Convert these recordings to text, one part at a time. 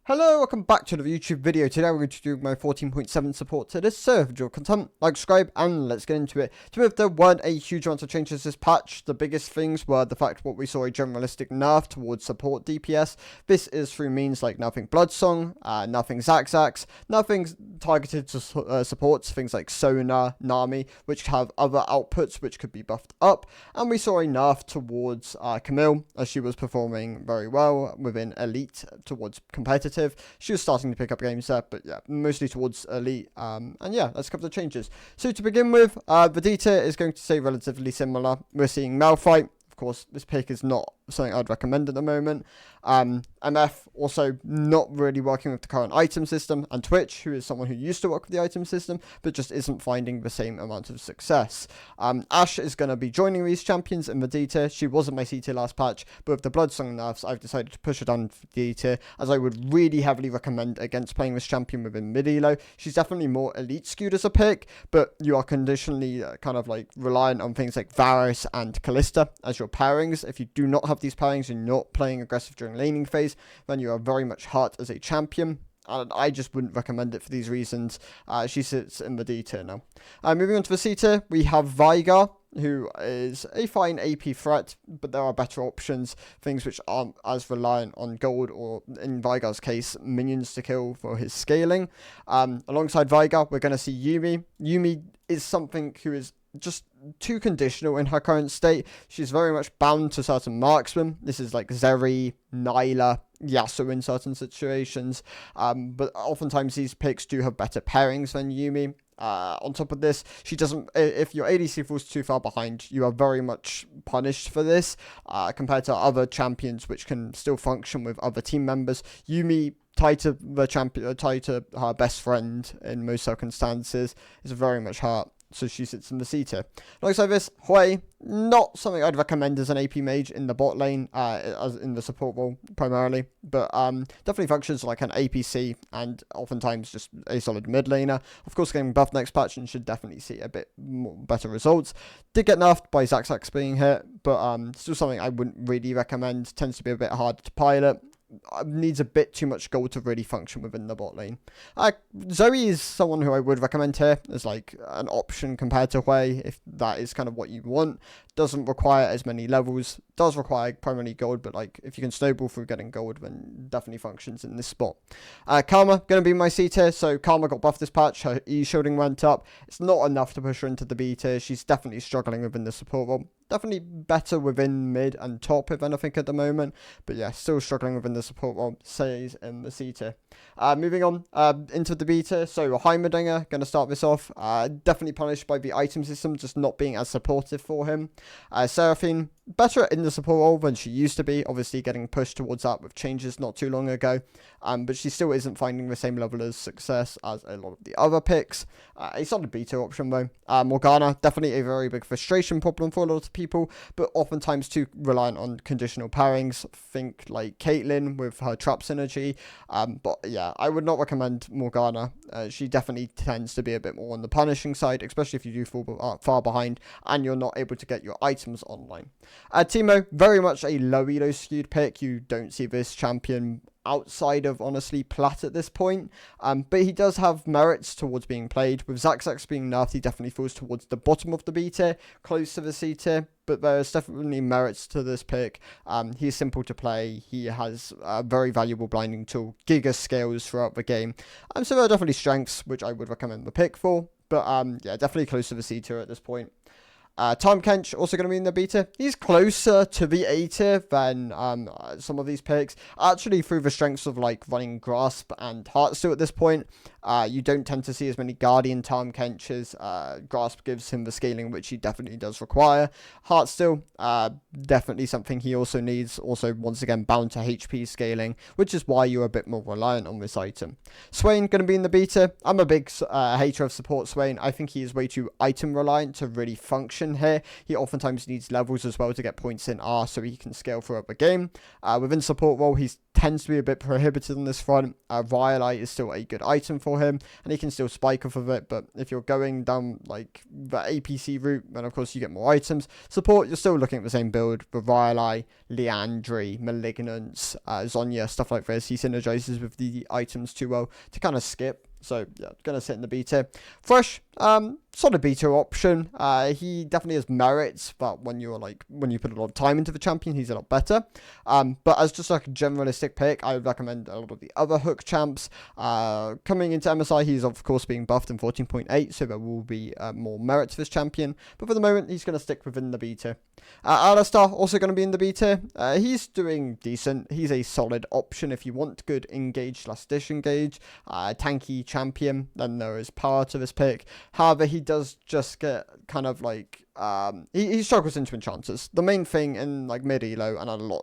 Hello, welcome back to the YouTube video. Today we're going to do my 14.7 support to this server. Your content, like, subscribe, and let's get into it. To be honest, there weren't a huge amount of changes this patch. The biggest things were the fact what we saw a generalistic nerf towards support DPS. This is through means like nothing Bloodsong, nothing Zaxax, nothing targeted to supports, things like Sona, Nami, which have other outputs which could be buffed up. And we saw a nerf towards Camille, as she was performing very well within Elite towards competitive. She was starting to pick up games there, but yeah, mostly towards Elite. And yeah, let's cover the changes. So to begin with, Vedita is going to stay relatively similar. We're seeing Malphite. Of course, this pick is not something I'd recommend at the moment. MF also not really working with the current item system, and Twitch, who is someone who used to work with the item system but just isn't finding the same amount of success. Ashe is going to be joining these champions in the D tier. She was in my C tier last patch, but with the Bloodsong nerfs, I've decided to push her down for D tier, as I would really heavily recommend against playing this champion within mid-elo. She's definitely more elite skewed as a pick, but you are conditionally kind of like reliant on things like Varus and Callista as your pairings. If you do not have these pairings, you're not playing aggressive during laning phase, then you are very much hurt as a champion. And I just wouldn't recommend it for these reasons. She sits in the D tier now. Moving on to the C tier, we have Veigar, who is a fine AP threat, but there are better options, things which aren't as reliant on gold, or in Veigar's case, minions to kill for his scaling. Alongside Veigar, we're going to see Yuumi. Yuumi is something who is just too conditional in her current state. She's very much bound to certain marksmen. This is like Zeri, Nyla, Yasuo in certain situations. But oftentimes these picks do have better pairings than Yuumi. On top of this, she doesn't. If your ADC falls too far behind, you are very much punished for this. Compared to other champions, which can still function with other team members, Yuumi, tied to the champion, tied to her best friend in most circumstances, is very much hurt. So she sits in the C tier. Alongside this, Hui, not something I'd recommend as an AP mage in the bot lane, as in the support role primarily, but definitely functions like an APC and oftentimes just a solid mid laner. Of course, getting buffed next patch and should definitely see a bit more better results. Did get nerfed by Zaxax being hit, but still something I wouldn't really recommend. Tends to be a bit harder to pilot. Needs a bit too much gold to really function within the bot lane. Zoe is someone who I would recommend here as like an option compared to Hui, if that is kind of what you want. Doesn't require as many levels, does require primarily gold, but like if you can snowball through getting gold, then definitely functions in this spot. Karma going to be my C tier, so Karma got buffed this patch, her E shielding went up. It's not enough to push her into the B tier. She's definitely struggling within the support role. Definitely better within mid and top, if anything, at the moment. But yeah, still struggling within the support role. Stays in the C tier. Moving on into the B tier. So Heimerdinger, going to start this off. Definitely punished by the item system, just not being as supportive for him. Seraphine, better in the support role than she used to be. Obviously getting pushed towards that with changes not too long ago. But she still isn't finding the same level of success as a lot of the other picks. A solid B tier option though. Morgana, definitely a very big frustration problem for a lot of people, but oftentimes too reliant on conditional pairings. Think like Caitlyn with her trap synergy. But yeah, I would not recommend Morgana. She definitely tends to be a bit more on the punishing side, especially if you do fall far behind and you're not able to get your items online. Teemo, very much a low elo skewed pick. You don't see this champion outside of, honestly, Plat at this point. But he does have merits towards being played. With Zaxax being nerfed, he definitely falls towards the bottom of the B tier, close to the C tier. But there's definitely merits to this pick. He's simple to play. He has a very valuable blinding tool, giga scales throughout the game. So there are definitely strengths, which I would recommend the pick for. But yeah, definitely close to the C tier at this point. Tom Kench also going to be in the B tier. He's closer to the A tier than some of these picks. Actually, through the strengths of like running Grasp and Heartsteel at this point, you don't tend to see as many Guardian Tom Kenches. Grasp gives him the scaling which he definitely does require. Heartsteel, definitely something he also needs. Also, once again, bound to HP scaling, which is why you're a bit more reliant on this item. Swain going to be in the B tier. I'm a big hater of support Swain. I think he is way too item reliant to really function here. He oftentimes needs levels as well to get points in R so he can scale throughout the game. Within support role, he's tends to be a bit prohibited on this front. Rhyolite is still a good item for him, and he can still spike off of it, but if you're going down like the APC route, then of course you get more items. Support, you're still looking at the same build with Rhyolite, Leandry, Malignance, Zonya, stuff like this. He synergizes with the items too well to kind of skip. So, yeah, going to sit in the B tier. Thresh, solid B tier option. He definitely has merits, but when you put a lot of time into the champion, he's a lot better. But as just like a generalistic pick, I would recommend a lot of the other hook champs. Coming into MSI, he's of course being buffed in 14.8, so there will be more merit to this champion. But for the moment, he's going to stick within the B tier. Alistar, also going to be in the B tier. He's doing decent. He's a solid option if you want good engage / disengage, tanky champion. Then there is power to this pick. However, he does just get kind of like he struggles into enchanters. The main thing in like mid elo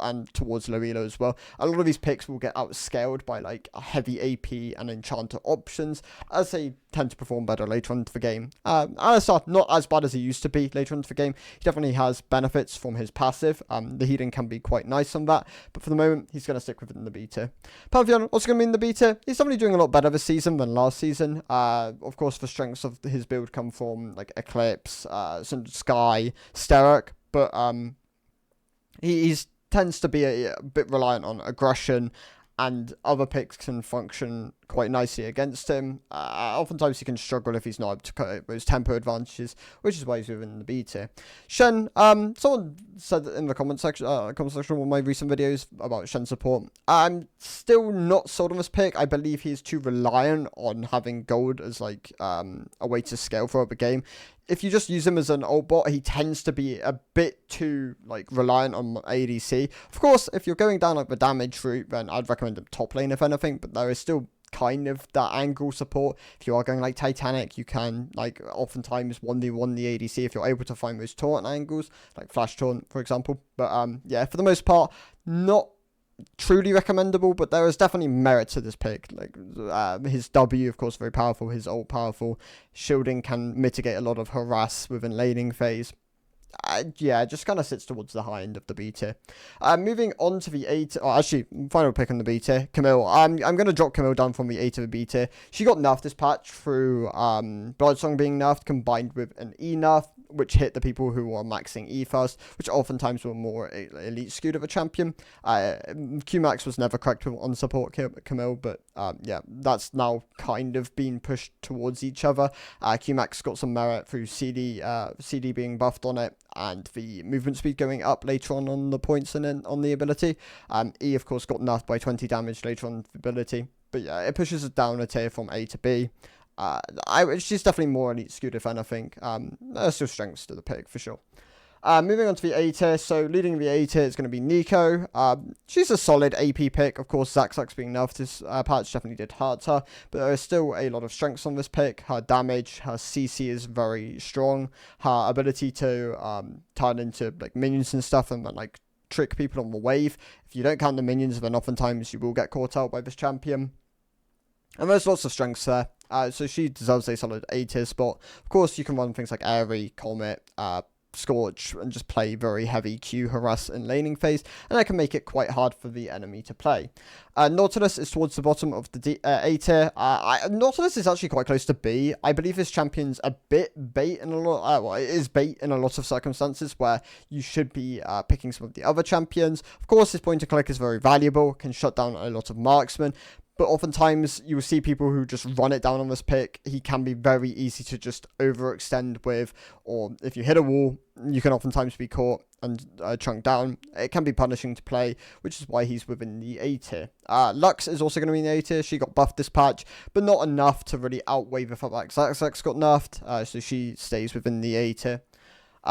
and towards low elo as well, a lot of these picks will get outscaled by like heavy AP and enchanter options, as they tend to perform better later on into the game. Alistar, not as bad as he used to be later on into the game. He definitely has benefits from his passive. The healing can be quite nice on that, but for the moment, he's going to stick within the B tier. Pantheon, also going to be in the B tier. He's definitely doing a lot better this season than last season. Of course, the strengths of his build come from like Eclipse, Sky, Steric, but he tends to be a bit reliant on aggression, and other picks can function quite nicely against him. Oftentimes he can struggle if he's not able to cut those tempo advantages, which is why he's within the B tier. Shen, someone said in the comment section of one of my recent videos about Shen support. I'm still not sold on this pick. I believe he's too reliant on having gold as like a way to scale throughout the game. If you just use him as an ult bot, he tends to be a bit too like reliant on ADC. Of course, if you're going down like the damage route, then I'd recommend him top lane if anything, but there is still kind of that angle support. If you are going like Titanic, you can like oftentimes 1v1 the ADC if you're able to find those taunt angles, like Flash Taunt, for example. But yeah, for the most part, not truly recommendable, but there is definitely merit to this pick. Like his W, of course, very powerful. His ult powerful. Shielding can mitigate a lot of harass within laning phase. Yeah, just kind of sits towards the high end of the B tier. Moving on to the A tier. Oh, actually, final pick on the B tier. Camille. I'm going to drop Camille down from the A to the B tier. She got nerfed this patch through Bloodsong being nerfed combined with an E nerf, which hit the people who are maxing E first, which oftentimes were more elite skewed of a champion. Qmax was never correct on support Camille, but yeah, that's now kind of been pushed towards each other. Qmax got some merit through CD being buffed on it, and the movement speed going up later on the points and then on the ability. E, of course, got nerfed by 20 damage later on the ability. But yeah, it pushes us down a tier from A to B. She's definitely more elite skewed, if anything. There's still strengths to the pick, for sure. Moving on to the A tier. So leading the A tier is going to be Nico. She's a solid AP pick. Of course, Zaxax being nerfed this patch definitely did hurt her, but there is still a lot of strengths on this pick. Her damage, her CC is very strong. Her ability to turn into like minions and stuff and like trick people on the wave. If you don't count the minions, then oftentimes you will get caught out by this champion. And there's lots of strengths there. So she deserves a solid A tier spot. Of course, you can run things like Airy, Comet, Scorch, and just play very heavy Q, harass, and laning phase, and that can make it quite hard for the enemy to play. Nautilus is towards the bottom of the A tier. Nautilus is actually quite close to B. I believe this champion's a bit bait in a lot. Well, it is bait in a lot of circumstances where you should be picking some of the other champions. Of course, his point and click is very valuable, can shut down a lot of marksmen. But oftentimes, you will see people who just run it down on this pick. He can be very easy to just overextend with, or if you hit a wall, you can oftentimes be caught and chunked down. It can be punishing to play, which is why he's within the A tier. Lux is also going to be in the A tier. She got buffed this patch, but not enough to really outweigh the fact that Zaxax got nerfed, so she stays within the A tier.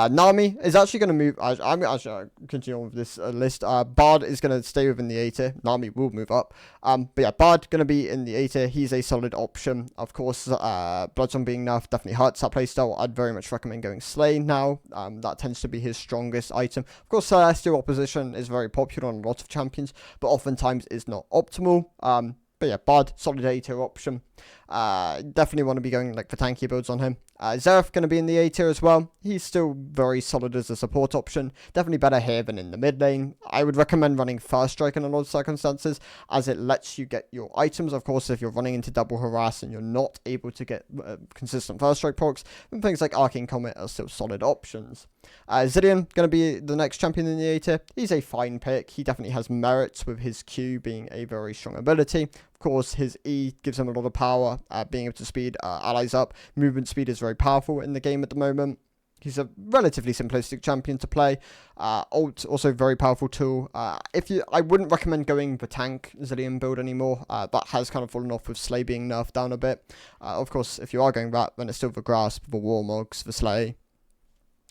Nami is actually going to move. I'm actually continuing with this list. Bard is going to stay within the A tier. Nami will move up. But yeah, Bard going to be in the A tier. He's a solid option. Of course, Bloodsong being nerfed definitely hurts that playstyle. I'd very much recommend going Slay now. That tends to be his strongest item. Of course, Celestial Opposition is very popular on a lot of champions, but oftentimes is not optimal. But yeah, Bard, solid A tier option. Definitely want to be going like for tanky builds on him. Zeref going to be in the A tier as well. He's still very solid as a support option. Definitely better here than in the mid lane. I would recommend running First Strike in a lot of circumstances, as it lets you get your items. Of course, if you're running into double harass and you're not able to get consistent First Strike procs, then things like Arcane Comet are still solid options. Zilean going to be the next champion in the A tier. He's a fine pick. He definitely has merits, with his Q being a very strong ability. Of course, his E gives him a lot of power, being able to speed allies up. Movement speed is very powerful in the game at the moment. He's a relatively simplistic champion to play. Ult, also a very powerful tool. I wouldn't recommend going the tank Zilean build anymore. That has kind of fallen off with Slay being nerfed down a bit. Of course, if you are going that, then it's still the Grasp, the Warmogs, the Slay.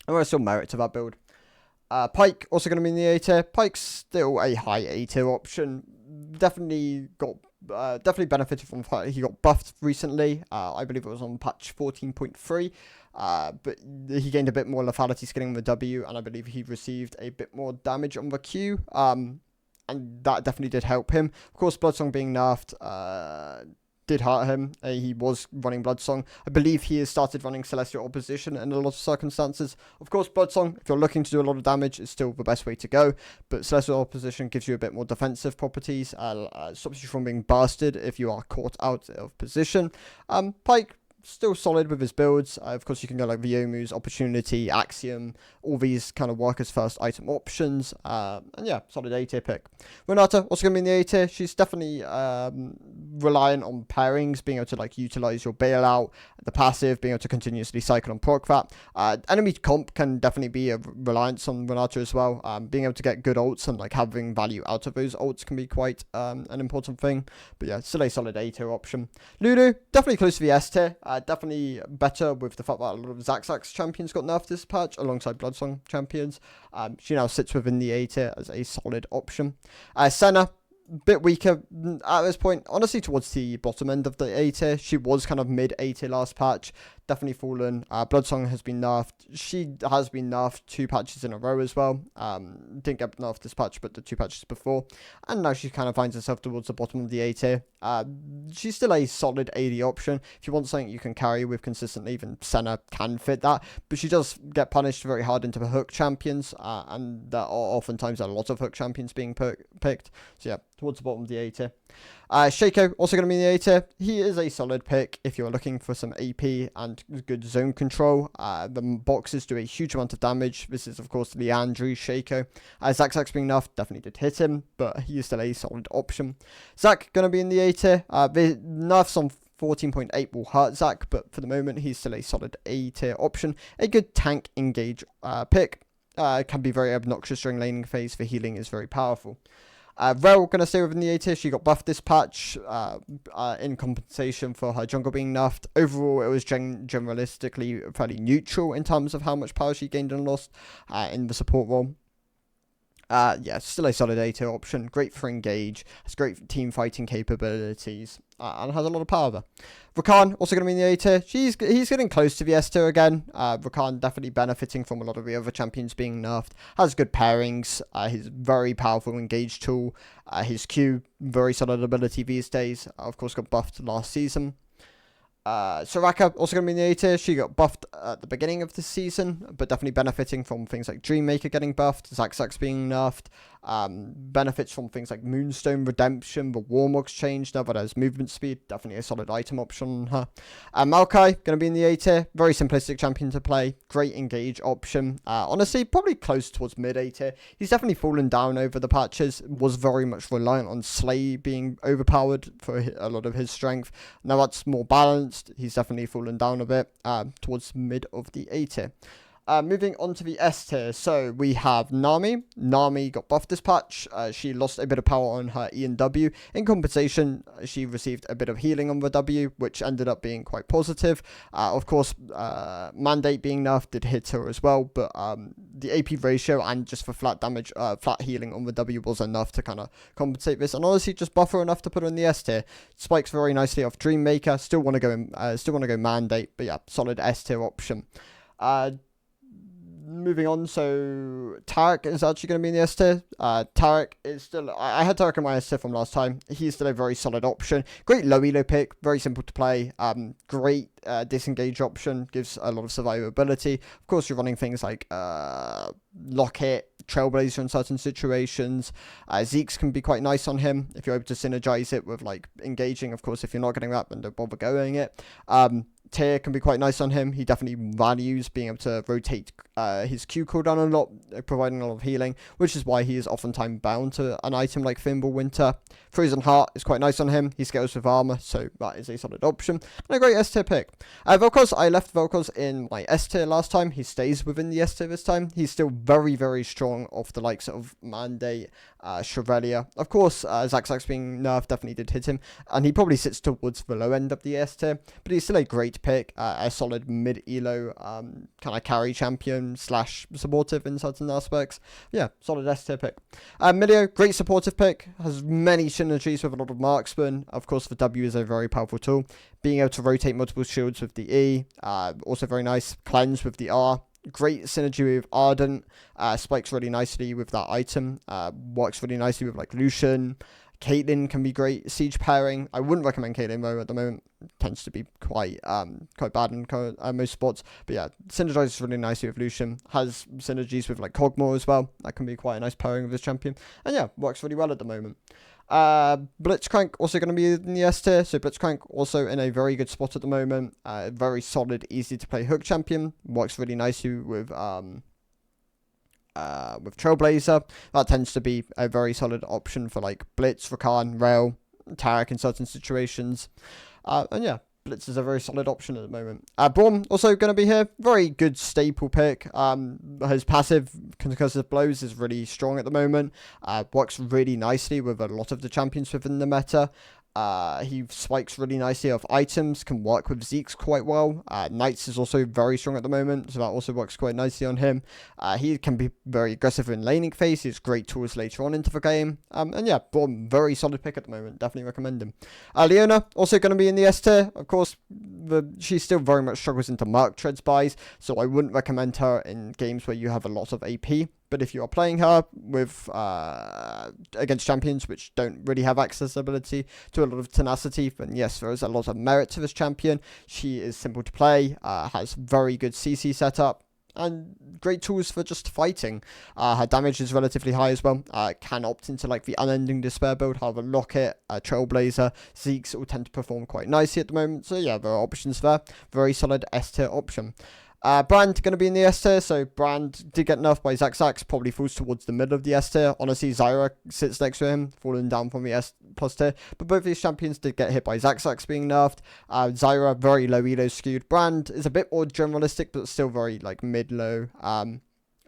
And there's still merit to that build. Pyke, also going to be in the A tier. Pyke's still a high A tier option. Definitely benefited from the fact he got buffed recently. I believe it was on patch 14.3. But he gained a bit more lethality scaling on the W, and I believe he received a bit more damage on the Q. And that definitely did help him. Of course, Bloodsong being nerfed did hurt him. He was running Bloodsong. I believe he has started running Celestial Opposition in a lot of circumstances. Of course, Bloodsong, if you're looking to do a lot of damage, is still the best way to go. But Celestial Opposition gives you a bit more defensive properties. Stops you from being blasted if you are caught out of position. Pyke, still solid with his builds. Of course, you can go like Viomu's, Opportunity, Axiom, all these kind of work as first item options. And yeah, solid A tier pick. Renata, also going to be in the A tier. She's definitely reliant on pairings, being able to like utilize your bailout, the passive, being able to continuously cycle on proc that. Enemy comp can definitely be a reliance on Renata as well. Being able to get good ults and like having value out of those ults can be quite an important thing. But yeah, still a solid A tier option. Lulu, definitely close to the S tier. Definitely better with the fact that a lot of Zaxax champions got nerfed this patch alongside Bloodsong champions. She now sits within the A tier as a solid option. Senna, bit weaker at this point. Honestly, towards the bottom end of the A tier. She was kind of mid A tier last patch. Definitely fallen. Bloodsong has been nerfed. She has been nerfed 2 patches in a row as well. Didn't get nerfed this patch, but the 2 patches before. And now she kind of finds herself towards the bottom of the A tier. She's still a solid AD option. If you want something you can carry with consistently, even Senna can fit that. But she does get punished very hard into the hook champions. And there are oftentimes a lot of hook champions being picked. So yeah, towards the bottom of the A tier. Shaco, also going to be in the A tier. He is a solid pick if you're looking for some AP and good zone control. The boxes do a huge amount of damage. This is, of course, Leandri Shaco. Zaxax being nerfed definitely did hit him, but he is still a solid option. Zac, going to be in the A tier. The nerfs on 14.8 will hurt Zac, but for the moment, he's still a solid A tier option. A good tank engage pick. Can be very obnoxious during laning phase. For healing is very powerful. Rel going to stay within the A tier. She got buffed this patch in compensation for her jungle being nerfed. Overall, it was generalistically fairly neutral in terms of how much power she gained and lost in the support role. Yeah, still a solid A tier option. Great for engage. Has great team fighting capabilities. And has a lot of power there. Rakan, also going to be in the A tier. He's getting close to the S tier again. Rakan definitely benefiting from a lot of the other champions being nerfed. Has good pairings. His very powerful engage tool. His Q, very solid ability these days. Of course, got buffed last season. Soraka, also going to be in the A tier. She got buffed at the beginning of the season, but definitely benefiting from things like Dreammaker getting buffed, Zaxax being nerfed, benefits from things like Moonstone Redemption, the Warmogs change, now that has movement speed, definitely a solid item option on her. Maokai, going to be in the A tier, very simplistic champion to play, great engage option, honestly, probably close towards mid A tier. He's definitely fallen down over the patches, was very much reliant on Slay being overpowered for a lot of his strength. Now that's more balanced. He's definitely fallen down a bit towards mid of the A tier. Moving on to the S tier, so we have Nami. Nami got buffed this patch. She lost a bit of power on her E and W. In compensation, she received a bit of healing on the W, which ended up being quite positive. Of course, Mandate being nerfed did hit her as well, but the AP ratio and just for flat damage, flat healing on the W was enough to kind of compensate this. And honestly, just buffer enough to put her in the S tier. Spikes very nicely off Dreammaker. Still want to go Mandate, but yeah, solid S tier option. moving on, so Tarek is actually going to be in the S tier. Tarek is still, I had Tarek in my S tier from last time. He's still a very solid option. Great low elo pick, very simple to play. Great disengage option, gives a lot of survivability. Of course, you're running things like Locket, Trailblazer in certain situations. Zeke's can be quite nice on him if you're able to synergize it with like engaging. Of course, if you're not getting that, then don't bother going it. Tier can be quite nice on him. He definitely values being able to rotate his Q cooldown a lot, providing a lot of healing, which is why he is oftentimes bound to an item like Thimble Winter. Frozen Heart is quite nice on him. He scales with armor, so that is a solid option. And a great S tier pick. Vel'Koz, I left Vel'Koz in my S tier last time. He stays within the S tier this time. He's still very, very strong off the likes of Mandate, Chevalier. Of course, Zaxax being nerfed definitely did hit him, and he probably sits towards the low end of the S tier, but he's still a great pick, a solid mid-elo kind of carry champion slash supportive in certain aspects. Yeah, solid S tier pick. Milio, great supportive pick, has many synergies with a lot of marksmen. Of course, the W is a very powerful tool. Being able to rotate multiple shields with the E, also very nice. Cleanse with the R. Great synergy with Ardent, spikes really nicely with that item, works really nicely with like Lucian. Caitlyn can be great siege pairing. I wouldn't recommend Caitlyn though at the moment. Tends to be quite bad in most spots. But yeah, synergizes really nicely with Lucian. Has synergies with like Cogmore as well. That can be quite a nice pairing with this champion. And yeah, works really well at the moment. Blitzcrank also going to be in the S tier. So Blitzcrank also in a very good spot at the moment. Very solid, easy to play hook champion. Works really nicely with Trailblazer. That tends to be a very solid option for like Blitz, Rakan, Rail, Tarek in certain situations. And yeah, Blitz is a very solid option at the moment. Braum also going to be here. Very good staple pick. His passive concussive blows is really strong at the moment. Works really nicely with a lot of the champions within the meta. He spikes really nicely off items, can work with Zeke's quite well. Knights is also very strong at the moment, so that also works quite nicely on him. He can be very aggressive in laning phase. He has great tools later on into the game. And yeah, Braum, very solid pick at the moment. Definitely recommend him. Leona, also going to be in the S tier. Of course, she still very much struggles into Merc Treads buys, so I wouldn't recommend her in games where you have a lot of AP. But if you are playing her with against champions which don't really have accessibility to a lot of tenacity, then yes, there is a lot of merit to this champion. She is simple to play, has very good CC setup, and great tools for just fighting. Her damage is relatively high as well. Can opt into like the Unending Despair build, however Locket, Trailblazer, Zeke's all tend to perform quite nicely at the moment. So yeah, there are options there. Very solid S tier option. Brand going to be in the S tier, so Brand did get nerfed by Zaxax, probably falls towards the middle of the S tier. Honestly, Zyra sits next to him, falling down from the S plus tier, but both these champions did get hit by Zaxax being nerfed. Zyra, very low elo skewed. Brand is a bit more generalistic, but still very like mid-low.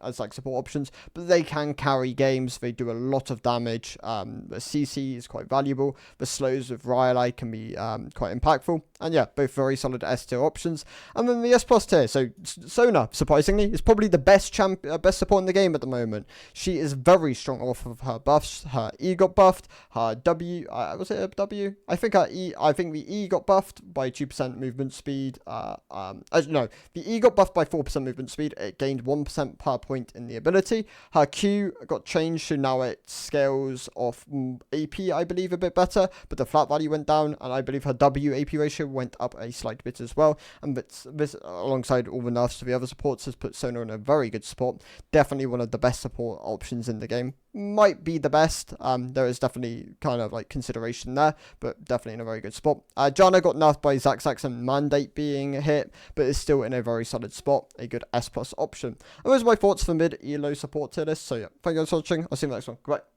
As like support options, but they can carry games. They do a lot of damage. The CC is quite valuable. The slows with Rhyolite can be quite impactful. And yeah, both very solid S tier options. And then the S plus tier. So Sona, surprisingly, is probably the best best support in the game at the moment. She is very strong off of her buffs. Her E got buffed. Her W, was it a W? I think her E. I think the E got buffed by 2% movement speed. No, the E got buffed by 4% movement speed. It gained 1% per point in the ability. Her Q got changed, so now it scales off AP, I believe, a bit better, but the flat value went down, and I believe her W AP ratio went up a slight bit as well. And this alongside all the nerfs to the other supports, has put Sona in a very good spot. Definitely one of the best support options in the game. Might be the best. There is definitely kind of like consideration there, but definitely in a very good spot. Janna got nerfed by Zaxax and Mandate being hit, but is still in a very solid spot. A good S plus option. And those are my thoughts for mid elo support tier list. So yeah, thank you guys for watching. I'll see you in the next one. Goodbye.